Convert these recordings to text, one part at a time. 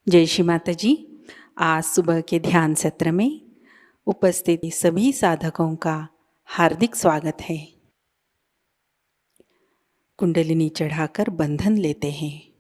जय श्री माता जी। आज सुबह के ध्यान सत्र में उपस्थित सभी साधकों का हार्दिक स्वागत है। कुंडलिनी चढ़ाकर बंधन लेते हैं।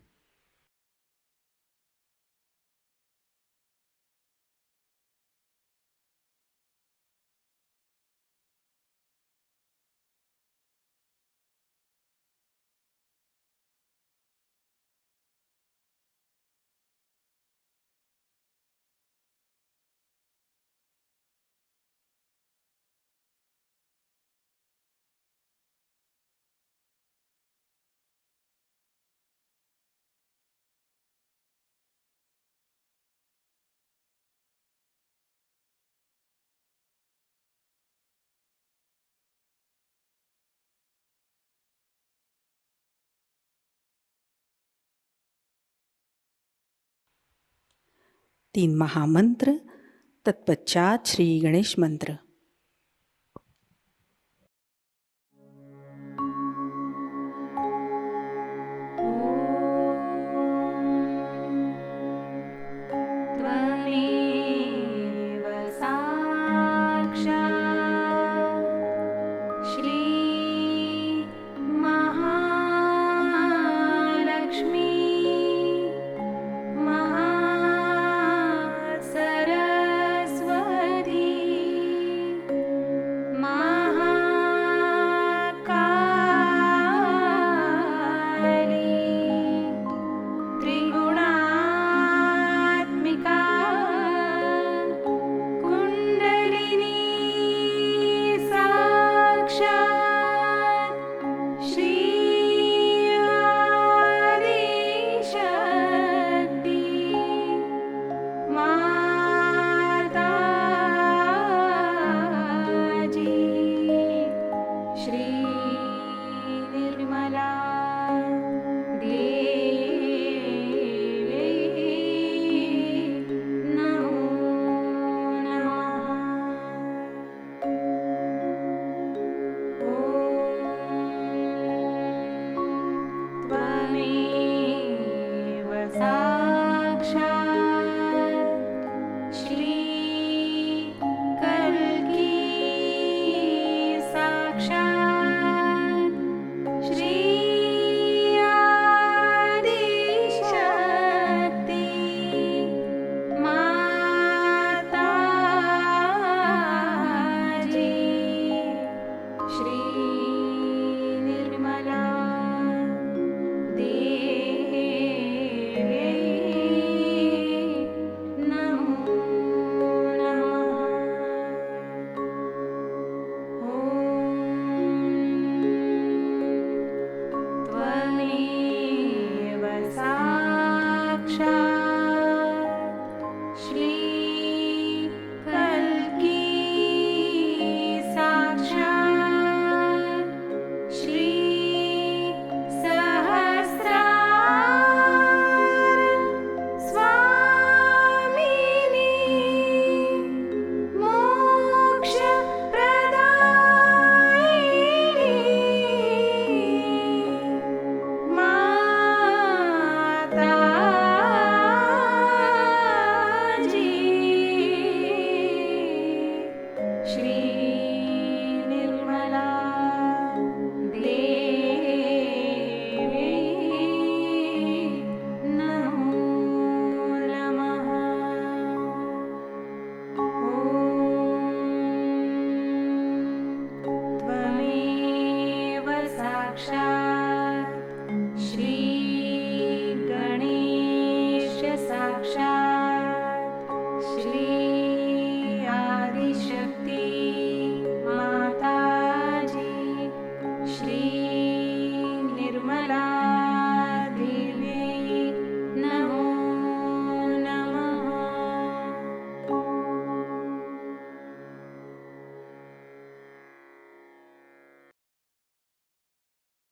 तीन महामंत्र, तत्पश्चात श्री गणेश मंत्र।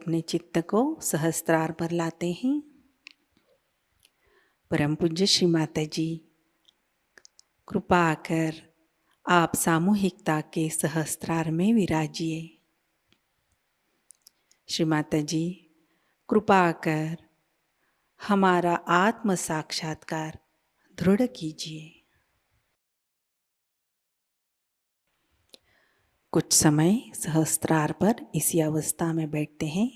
अपने चित्त को सहस्त्रार पर लाते हैं। परम पूज्य श्री माता जी, कृपा कर आप सामूहिकता के सहस्त्रार में विराजिए। श्री माता जी, कृपा कर हमारा आत्म साक्षात्कार दृढ़ कीजिए। कुछ समय सहस्त्रार पर इसी अवस्था में बैठते हैं।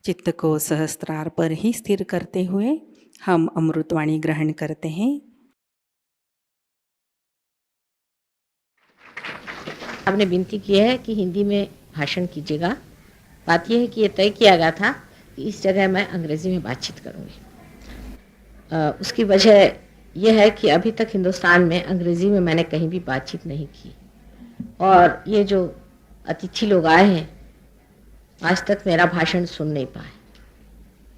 चित्त को सहस्त्रार पर ही स्थिर करते हुए हम अमृतवाणी ग्रहण करते हैं। आपने विनती की है कि हिंदी में भाषण कीजिएगा। बात यह है कि ये तय किया गया था कि इस जगह मैं अंग्रेज़ी में बातचीत करूँगी। उसकी वजह यह है कि अभी तक हिंदुस्तान में अंग्रेज़ी में मैंने कहीं भी बातचीत नहीं की, और ये जो अतिथि लोग आए हैं आज तक मेरा भाषण सुन नहीं पाए,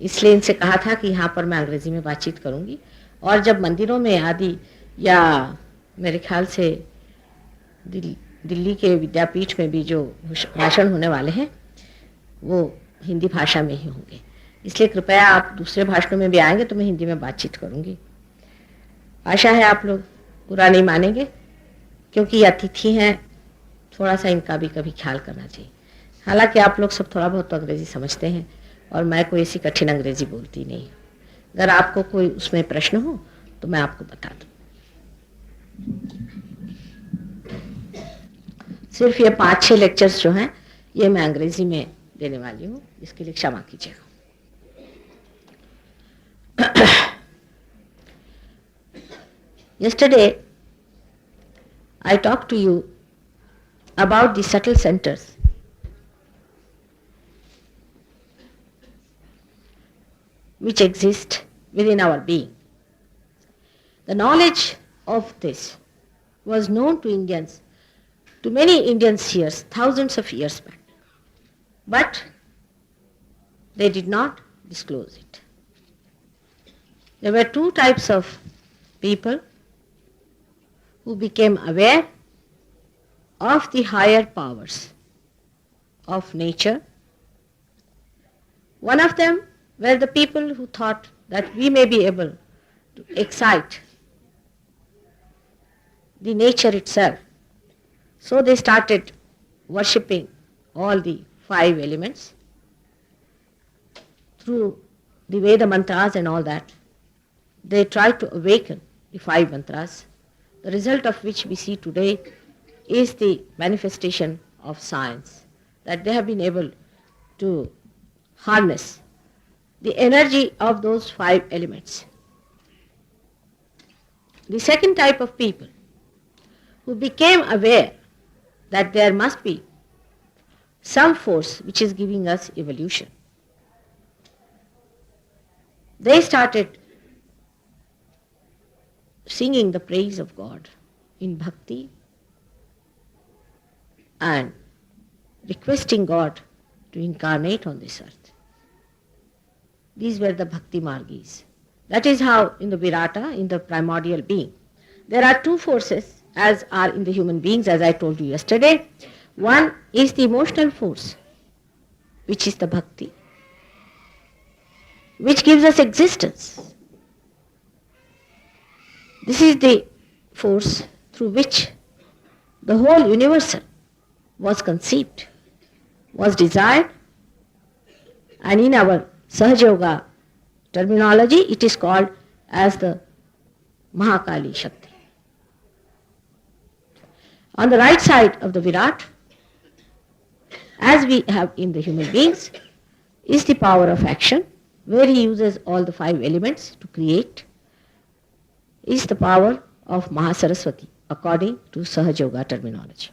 इसलिए इनसे कहा था कि यहाँ पर मैं अंग्रेज़ी में बातचीत करूँगी। और जब मंदिरों में आदि या मेरे ख्याल से दिल्ली के विद्यापीठ में भी जो भाषण होने वाले हैं वो हिंदी भाषा में ही होंगे, इसलिए कृपया आप दूसरे भाषणों में भी आएंगे तो मैं हिंदी में बातचीत करूँगी। आशा है आप लोग बुरा नहीं मानेंगे, क्योंकि ये अतिथि हैं, थोड़ा सा इनका भी कभी ख्याल करना चाहिए। हालांकि आप लोग सब थोड़ा बहुत तो अंग्रेज़ी समझते हैं और मैं कोई ऐसी कठिन अंग्रेज़ी बोलती नहीं। अगर आपको कोई उसमें प्रश्न हो तो मैं आपको बता दूँ। सिर्फ ये 5-6 लेक्चर्स जो हैं ये मैं अंग्रेज़ी में देने वाली हूँ, इसके लिए क्षमा कीजिएगा। Yesterday I talked to you about the subtle centers which exist within our being. The knowledge of this was known to Indians, to many Indian seers, thousands of years back, but they did not disclose it. There were two types of people who became aware of the higher powers of nature. One of them were the people who thought that we may be able to excite the nature itself. So they started worshipping all the 5 elements through the Veda mantras and all that. They tried to awaken the 5 mantras, the result of which we see today is the manifestation of science, that they have been able to harness the energy of those 5 elements. The second type of people who became aware that there must be some force which is giving us evolution. They started singing the praise of God in bhakti and requesting God to incarnate on this earth. These were the Bhakti Margis. That is how in the Virata, in the primordial being, there are two forces as are in the human beings, as I told you yesterday. One is the emotional force, which is the Bhakti, which gives us existence. This is the force through which the whole universal was conceived, was desired, and in our Sahaja Yoga terminology it is called as the Mahakali Shakti. On the right side of the Virat, as we have in the human beings, is the power of action, where he uses all the 5 elements to create, is the power of Mahasaraswati according to Sahaja Yoga terminology.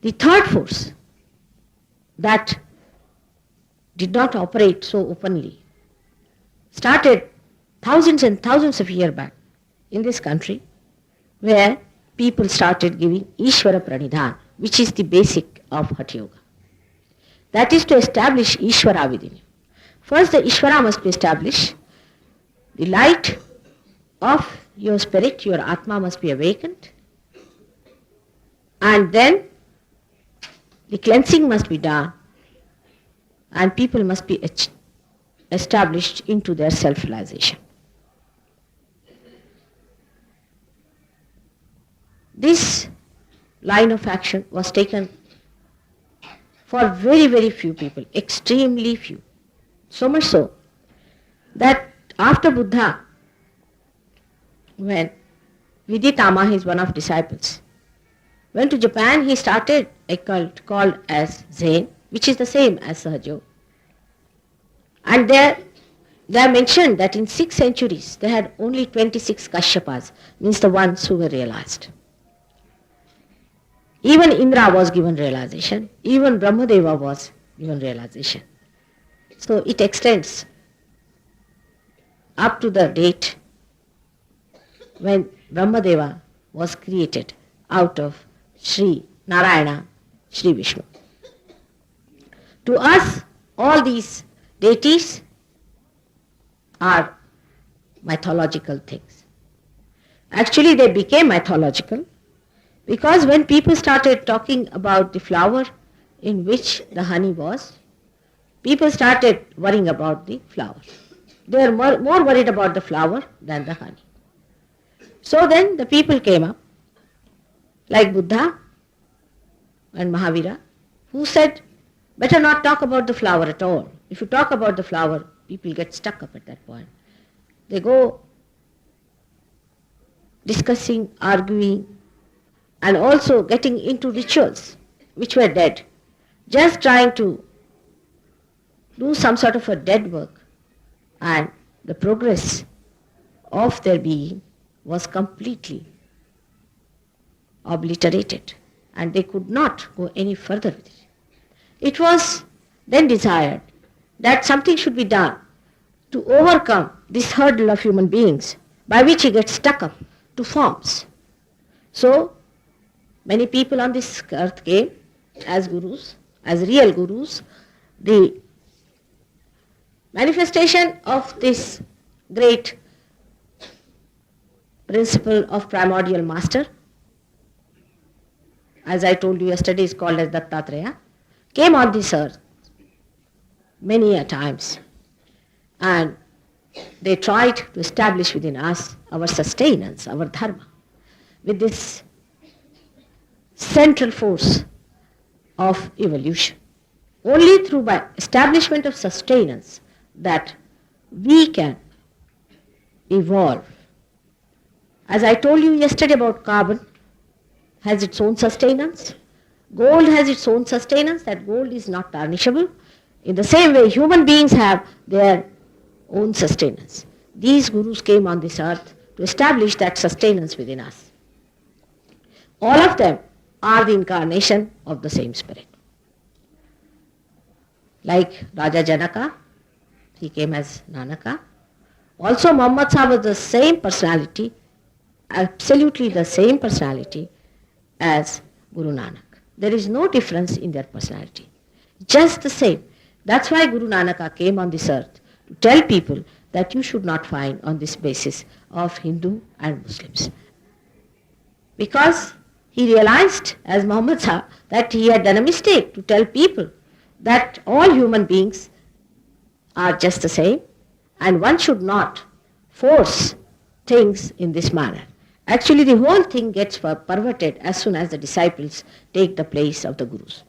The third force that did not operate so openly started thousands and thousands of years back in this country, where people started giving Ishvara Pranidhan, which is the basic of Hatha Yoga. That is to establish Ishvara within you. First, the Ishvara must be established. The light of your spirit, your Atma, must be awakened. And then the cleansing must be done, and people must be established into their self-realization. This line of action was taken for very, very few people, extremely few. So much so that after Buddha, when Viditama, his one of disciples, went to Japan, he started a cult called as Zen, which is the same as Sahaja. And they are mentioned that in 6 centuries they had only 26 Kashyapas, means the ones who were realized. Even Indra was given realization, even Brahmadeva was given realization. So it extends up to the date when Brahmadeva was created out of Sri Narayana, Sri Vishnu. To us, all these deities are mythological things. Actually, they became mythological because when people started talking about the flower in which the honey was, people started worrying about the flower. They were more worried about the flower than the honey. So then the people came up, like Buddha and Mahavira, who said, better not talk about the flower at all. If you talk about the flower, people get stuck up at that point. They go discussing, arguing, and also getting into rituals which were dead, just trying to do some sort of a dead work, and the progress of their being was completely obliterated, and they could not go any further with it. It was then desired that something should be done to overcome this hurdle of human beings by which he gets stuck up to forms. So many people on this earth came as gurus, as real gurus. The manifestation of this great principle of primordial master, as I told you yesterday, is called as Dattatreya, came on this earth many a times, and they tried to establish within us our sustenance, our dharma, with this central force of evolution. Only through by establishment of sustenance that we can evolve. As I told you yesterday about carbon, has its own sustenance. Gold has its own sustenance, that gold is not tarnishable. In the same way, human beings have their own sustenance. These gurus came on this earth to establish that sustenance within us. All of them are the incarnation of the same spirit. like Raja Janaka, he came as Nanaka. Also Muhammad Sahib was the same personality, absolutely the same personality as Guru Nanak. There is no difference in their personality. Just the same. That's why Guru Nanaka came on this earth to tell people that you should not find on this basis of Hindu and Muslims. Because he realized as Muhammad Sahib that he had done a mistake to tell people that all human beings are just the same and one should not force things in this manner. Actually, the whole thing gets perverted as soon as the disciples take the place of the gurus.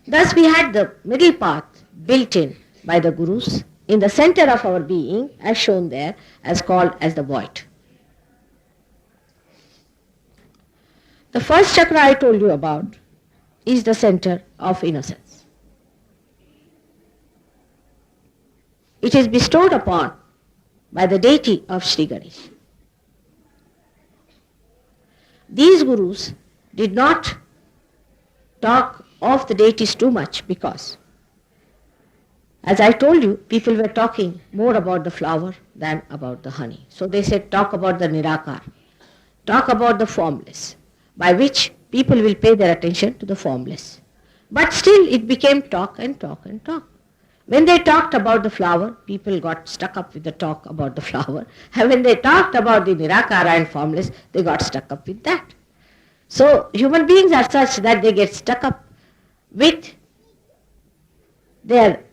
Thus, we had the middle path built in by the gurus in the center of our being, as shown there, as called as the void. The first chakra I told you about is the center of innocence. It is bestowed upon by the deity of Sri Ganesh. These gurus did not talk of the deities too much because, as I told you, people were talking more about the flower than about the honey. So they said, talk about the Nirakar, talk about the formless, by which people will pay their attention to the formless. But still it became talk and talk and talk. When they talked about the flower, people got stuck up with the talk about the flower. And when they talked about the Nirakara and formless, they got stuck up with that. So human beings are such that they get stuck up with their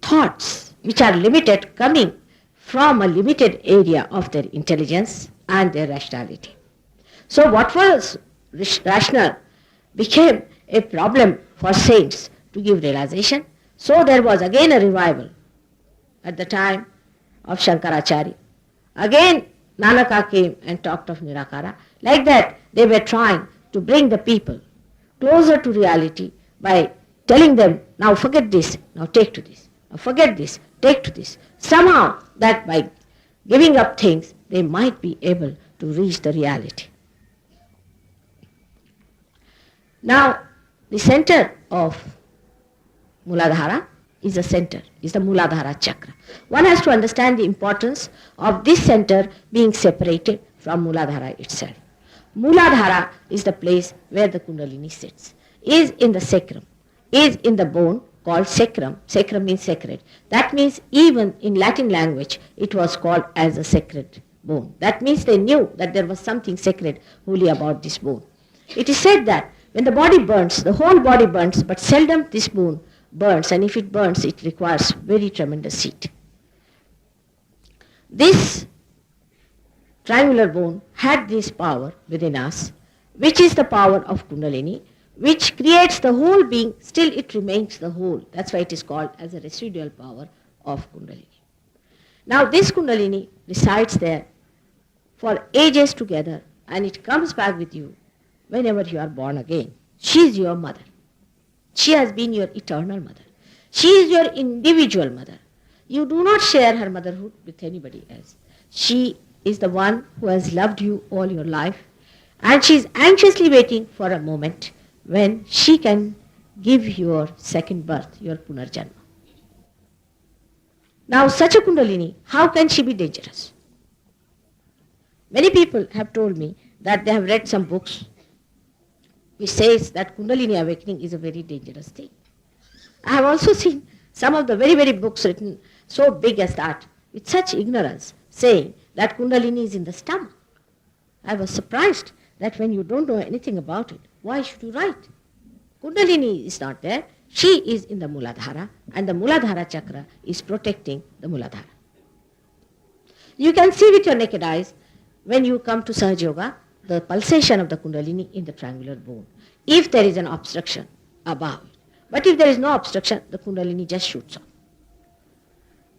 thoughts, which are limited, coming from a limited area of their intelligence and their rationality. So what was rational became a problem for saints to give realization. So there was again a revival at the time of Shankaracharya. Again Nanaka came and talked of Nirakara. Like that they were trying to bring the people closer to reality by telling them, now forget this, now take to this. Now forget this, take to this. Somehow that by giving up things they might be able to reach the reality. Now the center of Muladhara is the center, is the Muladhara chakra. One has to understand the importance of this center being separated from Muladhara itself. Muladhara is the place where the Kundalini sits, is in the sacrum, is in the bone called sacrum. Sacrum means sacred. That means even in Latin language it was called as a sacred bone. That means they knew that there was something sacred, holy about this bone. It is said that when the body burns, the whole body burns, but seldom this bone burns, and if it burns, it requires very tremendous heat. This triangular bone had this power within us, which is the power of Kundalini, which creates the whole being, still it remains the whole. That's why it is called as a residual power of Kundalini. Now this Kundalini resides there for ages together, and it comes back with you whenever you are born again. She is your mother. She has been your eternal mother. She is your individual mother. You do not share her motherhood with anybody else. She is the one who has loved you all your life, and she is anxiously waiting for a moment when she can give your second birth, your Punarjanma. Now such a Kundalini, how can she be dangerous? Many people have told me that they have read some books which says that Kundalini awakening is a very dangerous thing. I have also seen some of the very, very books written so big as that, with such ignorance, saying that Kundalini is in the stomach. I was surprised that when you don't know anything about it, why should you write? Kundalini is not there. She is in the Muladhara, and the Muladhara chakra is protecting the Muladhara. You can see with your naked eyes when you come to Sahaja Yoga the pulsation of the Kundalini in the triangular bone, if there is an obstruction above it. But if there is no obstruction, the Kundalini just shoots off.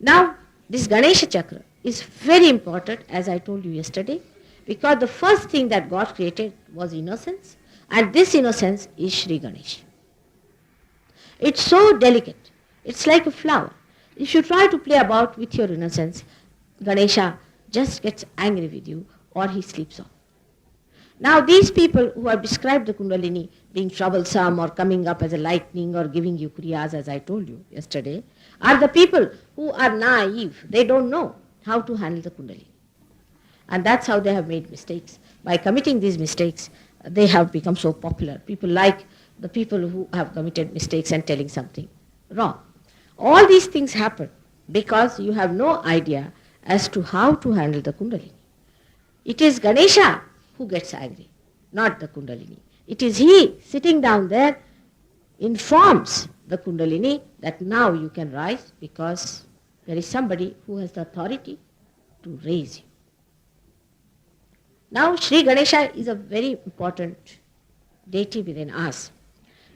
Now, this Ganesha chakra is very important, as I told you yesterday, because the first thing that God created was innocence, and this innocence is Sri Ganesha. It's so delicate. It's like a flower. If you try to play about with your innocence, Ganesha just gets angry with you or he sleeps off. Now these people who have described the Kundalini being troublesome or coming up as a lightning or giving you kriyas, as I told you yesterday, are the people who are naive. They don't know how to handle the Kundalini. And that's how they have made mistakes. By committing these mistakes, they have become so popular. People like the people who have committed mistakes and telling something wrong. All these things happen because you have no idea as to how to handle the Kundalini. It is Ganesha who gets angry, not the Kundalini. It is he sitting down there informs the Kundalini that now you can rise because there is somebody who has the authority to raise you. Now Sri Ganesha is a very important deity within us.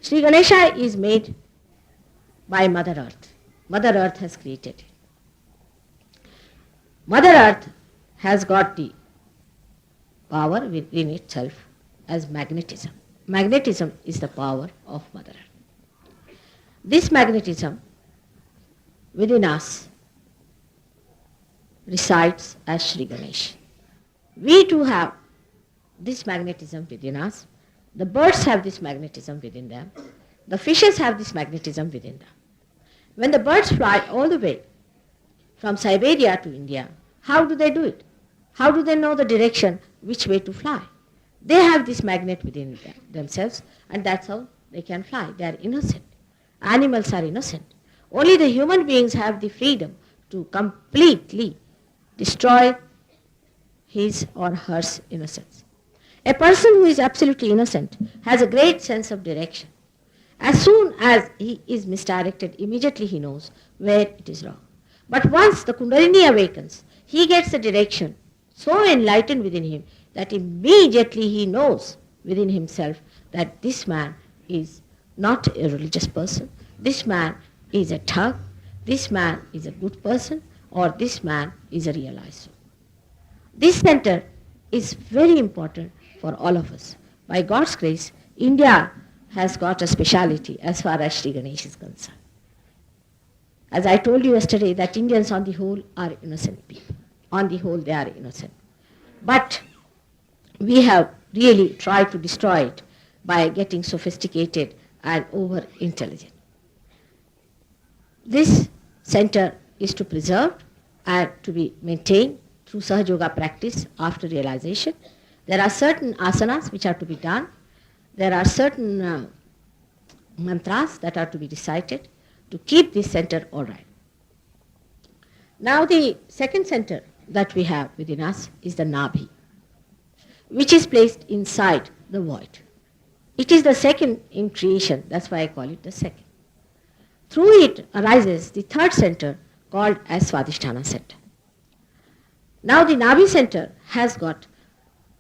Sri Ganesha is made by Mother Earth. Mother Earth has created it. Mother Earth has got the power within itself as magnetism. Magnetism is the power of Mother Earth. This magnetism within us resides as Sri Ganesha. We too have this magnetism within us. The birds have this magnetism within them. The fishes have this magnetism within them. When the birds fly all the way from Siberia to India, how do they do it? How do they know the direction, which way to fly? They have this magnet within themselves, and that's how they can fly. They are innocent. Animals are innocent. Only the human beings have the freedom to completely destroy his or her innocence. A person who is absolutely innocent has a great sense of direction. As soon as he is misdirected, immediately he knows where it is wrong. But once the Kundalini awakens, he gets the direction so enlightened within him that immediately he knows within himself that this man is not a religious person, this man is a thug, this man is a good person, or this man is a realized soul. This center is very important for all of us. By God's grace, India has got a speciality as far as Sri Ganesh is concerned. As I told you yesterday, that Indians on the whole are innocent people. On the whole, they are innocent. But we have really tried to destroy it by getting sophisticated and over-intelligent. This center is to preserve and to be maintained through Sahaja Yoga practice after realization. There are certain asanas which are to be done. There are certain mantras that are to be recited to keep this center all right. Now the second center that we have within us is the Nabhi, which is placed inside the void. It is the second in creation, that's why I call it the second. Through it arises the third center called as Swadhisthana center. Now the Nabhi center has got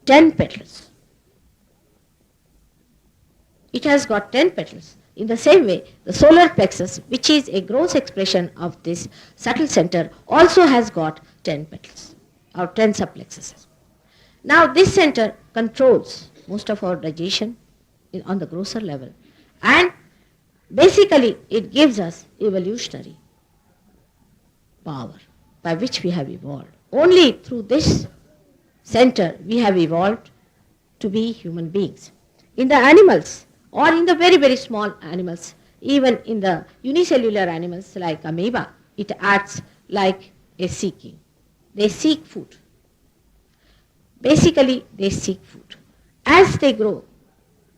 10 petals. It has got 10 petals. In the same way, the solar plexus, which is a gross expression of this subtle center, also has got 10 petals, or 10 subplexuses. Now this center controls most of our digestion on the grosser level, and basically it gives us evolutionary power by which we have evolved. Only through this center we have evolved to be human beings. In the animals, or in the very, very small animals, even in the unicellular animals like amoeba, it acts like a seeking. They seek food. Basically, they seek food. As they grow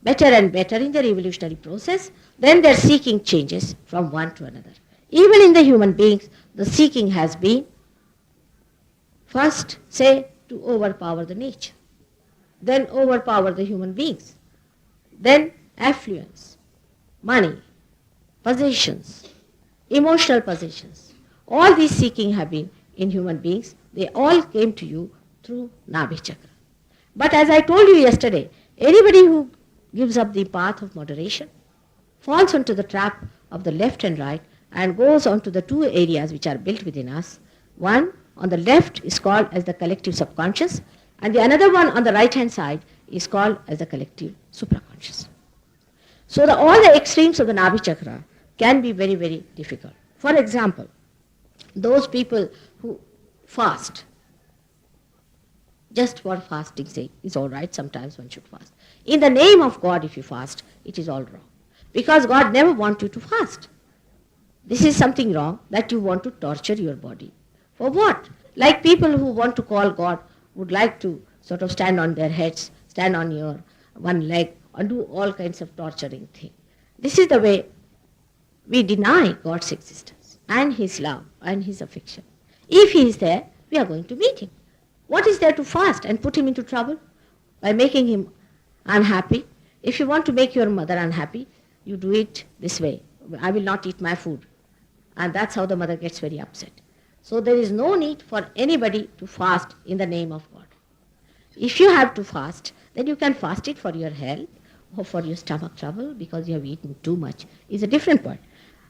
better and better in their evolutionary process, then their seeking changes from one to another. Even in the human beings, the seeking has been first, say, to overpower the nature, then overpower the human beings, then affluence, money, possessions, emotional possessions. All these seeking have been in human beings. They all came to you through Nabhi Chakra. But as I told you yesterday, anybody who gives up the path of moderation falls onto the trap of the left and right and goes onto the two areas which are built within us. One on the left is called as the collective subconscious, and the another one on the right hand side is called as the collective supraconscious. So all the extremes of the Nabhi Chakra can be very, very difficult. For example, those people who fast Just for fasting sake is all right. Sometimes one should fast. In the name of God, if you fast, it is all wrong. Because God never wants you to fast. This is something wrong, that you want to torture your body. For what? Like people who want to call God would like to sort of stand on their heads, stand on your one leg, and do all kinds of torturing things. This is the way we deny God's existence and His love and His affection. If He is there, we are going to meet Him. What is there to fast and put Him into trouble? By making Him unhappy. If you want to make your mother unhappy, you do it this way. I will not eat my food. And that's how the mother gets very upset. So there is no need for anybody to fast in the name of God. If you have to fast, then you can fast it for your health or for your stomach trouble because you have eaten too much. Is a different point.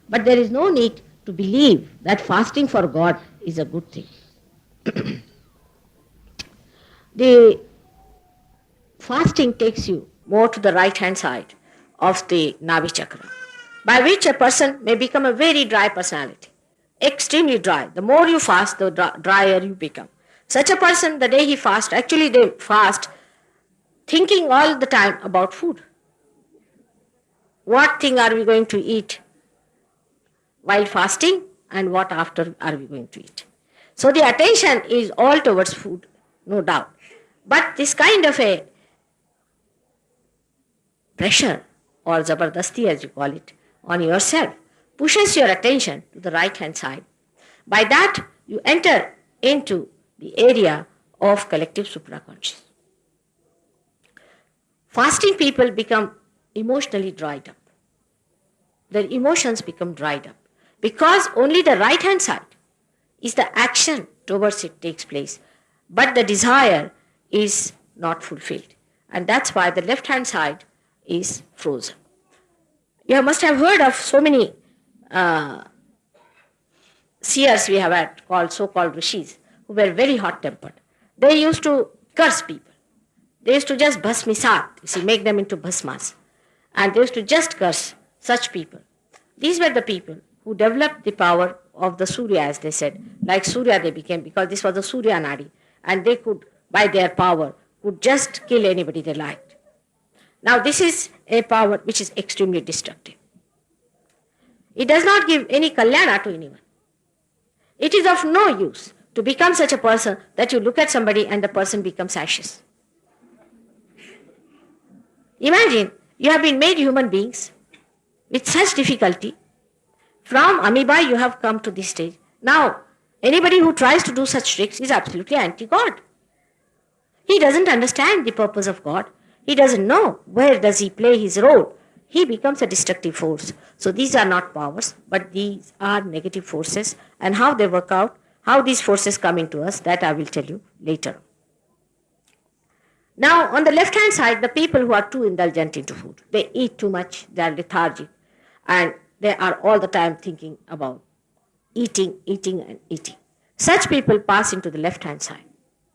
But there is no need to believe that fasting for God is a good thing. The fasting takes you more to the right hand side of the Navi Chakra, by which a person may become a very dry personality, extremely dry. The more you fast, the drier you become. Such a person, the day he fasts, actually they fast thinking all the time about food. What thing are we going to eat while fasting and what after are we going to eat? So the attention is all towards food, no doubt. But this kind of a pressure or zabardasti as you call it on yourself pushes your attention to the right hand side. By that you enter into the area of collective supraconscious. Fasting people become emotionally dried up. Their emotions become dried up because only the right hand side is the action towards it takes place, but the desire is not fulfilled. And that's why the left hand side is frozen. You must have heard of so many seers we have had called so-called rishis who were very hot-tempered. They used to curse people. They used to just bhasmisat, you see, make them into bhasmas. And they used to just curse such people. These were the people who developed the power of the Surya, as they said. Like Surya they became, because this was the Surya Nadi. And they could, by their power, could just kill anybody they liked. Now this is a power which is extremely destructive. It does not give any kalyana to anyone. It is of no use to become such a person that you look at somebody and the person becomes ashes. Imagine you have been made human beings with such difficulty. From amoeba you have come to this stage. Now, anybody who tries to do such tricks is absolutely anti-God. He doesn't understand the purpose of God. He doesn't know where does he play his role. He becomes a destructive force. So these are not powers, but these are negative forces. And how they work out, how these forces come into us, that I will tell you later. Now, on the left-hand side, the people who are too indulgent into food, they eat too much, they are lethargic, and they are all the time thinking about eating, eating, and eating. Such people pass into the left-hand side.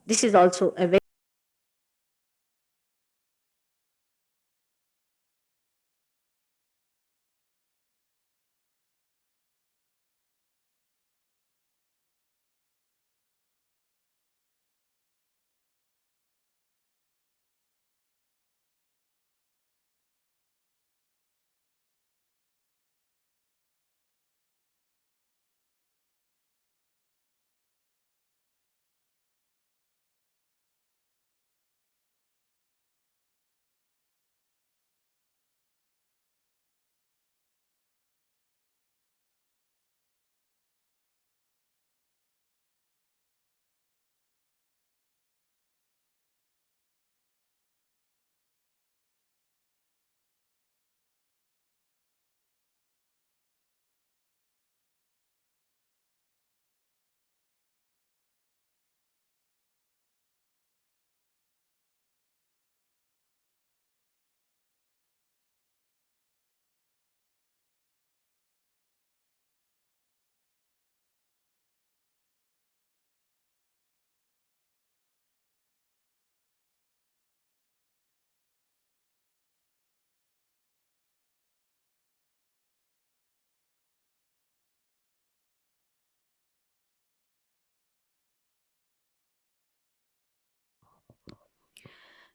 This is also a very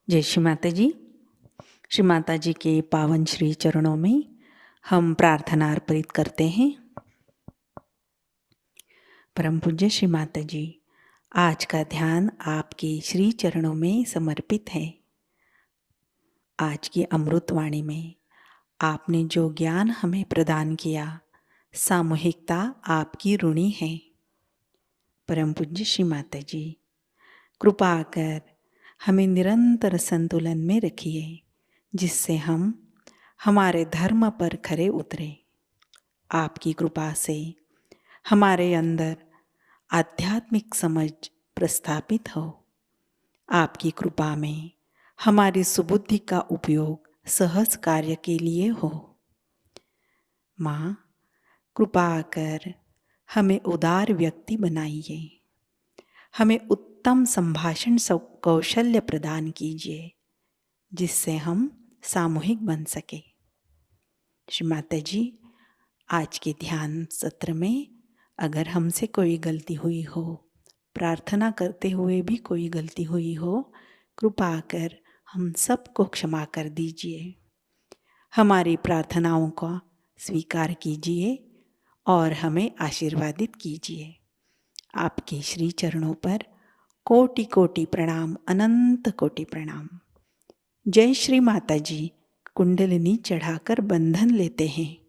जय श्री माता जी। श्री माता जी के पावन श्री चरणों में हम प्रार्थना अर्पित करते हैं। परम पूज्य श्री माता जी, आज का ध्यान आपके श्री चरणों में समर्पित है। आज की अमृतवाणी में आपने जो ज्ञान हमें प्रदान किया, सामूहिकता आपकी ऋणी है। परम पूज्य श्री माता जी, कृपा कर हमें निरंतर संतुलन में रखिए, जिससे हम हमारे धर्म पर खरे उतरे। आपकी कृपा से हमारे अंदर आध्यात्मिक समझ प्रस्थापित हो। आपकी कृपा में हमारी सुबुद्धि का उपयोग सहज कार्य के लिए हो। माँ, कृपा कर हमें उदार व्यक्ति बनाइए। हमें उत्तम संभाषण कौशल्य प्रदान कीजिए, जिससे हम सामूहिक बन सके। श्री माता जी, आज के ध्यान सत्र में अगर हमसे कोई गलती हुई हो, प्रार्थना करते हुए भी कोई गलती हुई हो, कृपा कर हम सबको क्षमा कर दीजिए। हमारी प्रार्थनाओं का स्वीकार कीजिए और हमें आशीर्वादित कीजिए। आपके श्री चरणों पर कोटि कोटि प्रणाम, अनंत कोटि प्रणाम। जय श्री माता जी। कुंडलिनी चढ़ाकर बंधन लेते हैं।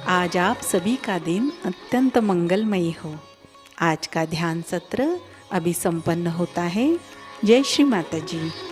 आज आप सभी का दिन अत्यंत मंगलमयी हो। आज का ध्यान सत्र अभी संपन्न होता है। जय श्री माता जी।